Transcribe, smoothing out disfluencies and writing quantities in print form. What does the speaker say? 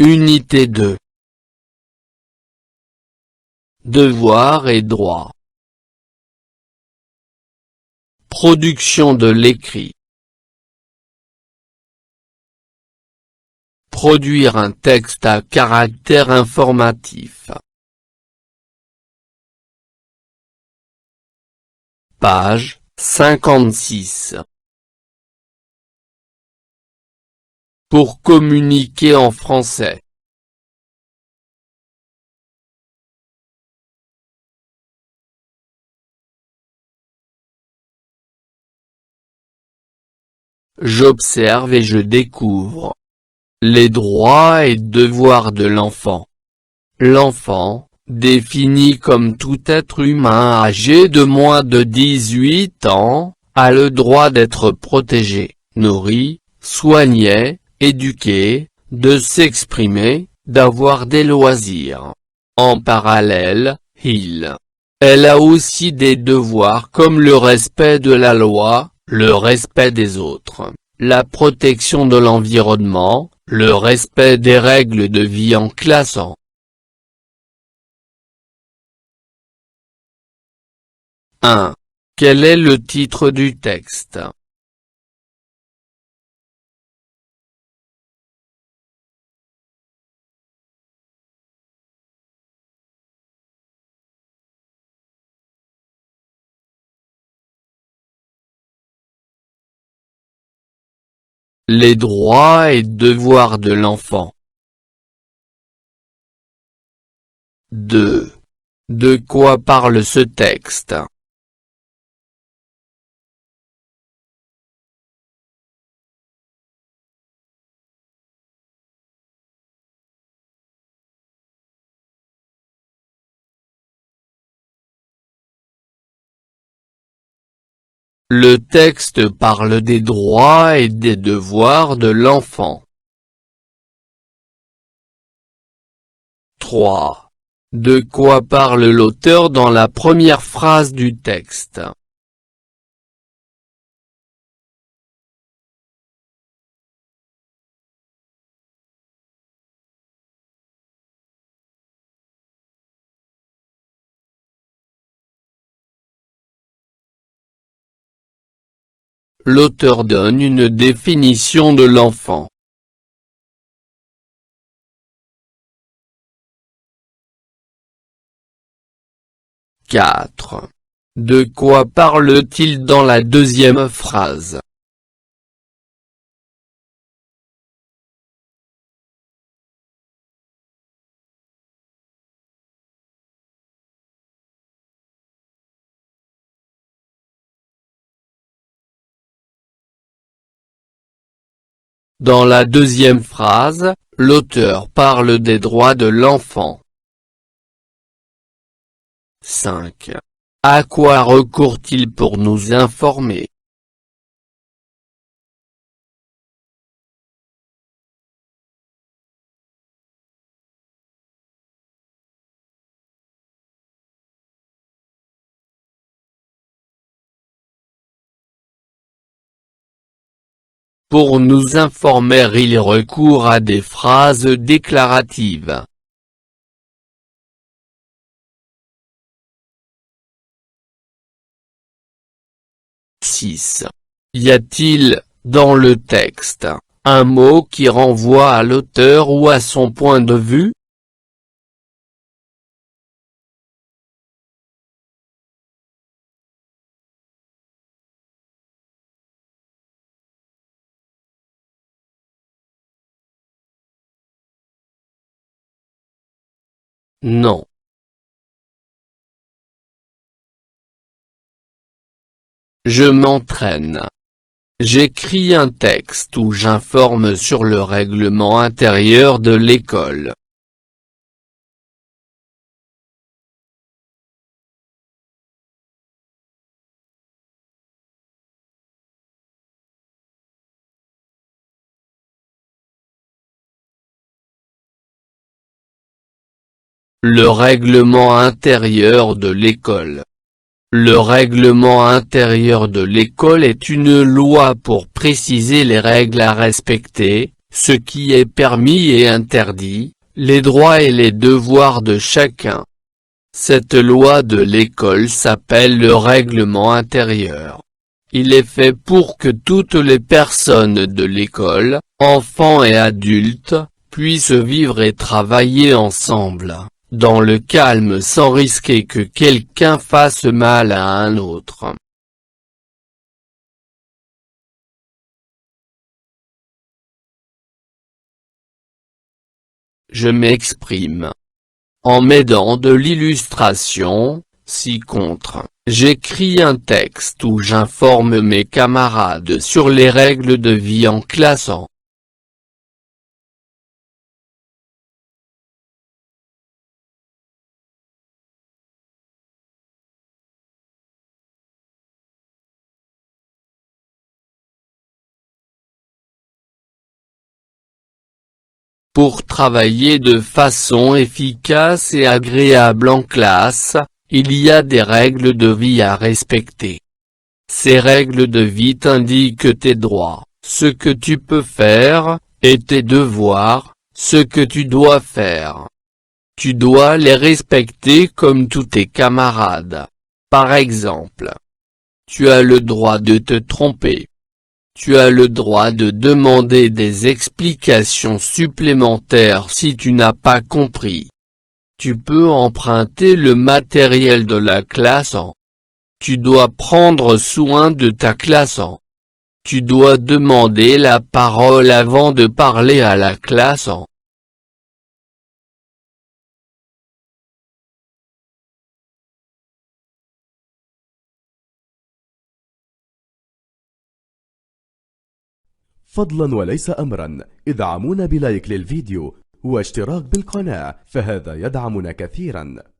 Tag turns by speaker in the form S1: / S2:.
S1: Unité 2. Devoir et droit. Production de l'écrit. Produire un texte à caractère informatif. Page 56. Pour communiquer en français. J'observe et je découvre. Les droits et devoirs de l'enfant. L'enfant, défini comme tout être humain âgé de moins de 18 ans, a le droit d'être protégé, nourri, soigné, éduqué, de s'exprimer, d'avoir des loisirs. En parallèle, elle a aussi des devoirs comme le respect de la loi, le respect des autres, la protection de l'environnement, le respect des règles de vie en classant. 1. Quel est le titre du texte? Les droits et devoirs de l'enfant. 2. De quoi parle ce texte? Le texte parle des droits et des devoirs de l'enfant. 3. De quoi parle l'auteur dans la première phrase du texte? L'auteur donne une définition de l'enfant. 4. De quoi parle-t-il dans la deuxième phrase? Dans la deuxième phrase, l'auteur parle des droits de l'enfant. 5. À quoi recourt-il pour nous informer? Pour nous informer, il recourt à des phrases déclaratives. 6. Y a-t-il, dans le texte, un mot qui renvoie à l'auteur ou à son point de vue? Non. Je m'entraîne. J'écris un texte où j'informe sur le règlement intérieur de l'école. Le règlement intérieur de l'école. Le règlement intérieur de l'école est une loi pour préciser les règles à respecter, ce qui est permis et interdit, les droits et les devoirs de chacun. Cette loi de l'école s'appelle le règlement intérieur. Il est fait pour que toutes les personnes de l'école, enfants et adultes, puissent vivre et travailler ensemble, dans le calme sans risquer que quelqu'un fasse mal à un autre. Je m'exprime en m'aidant de l'illustration, ci-contre. J'écris un texte où j'informe mes camarades sur les règles de vie en classe. Pour travailler de façon efficace et agréable en classe, il y a des règles de vie à respecter. Ces règles de vie t'indiquent tes droits, ce que tu peux faire, et tes devoirs, ce que tu dois faire. Tu dois les respecter comme tous tes camarades. Par exemple, tu as le droit de te tromper. Tu as le droit de demander des explications supplémentaires si tu n'as pas compris. Tu peux emprunter le matériel de la classe. Tu dois prendre soin de ta classe. Tu dois demander la parole avant de parler à la classe.
S2: فضلا وليس أمرا ادعمونا بلايك للفيديو واشتراك بالقناة، فهذا يدعمنا كثيرا.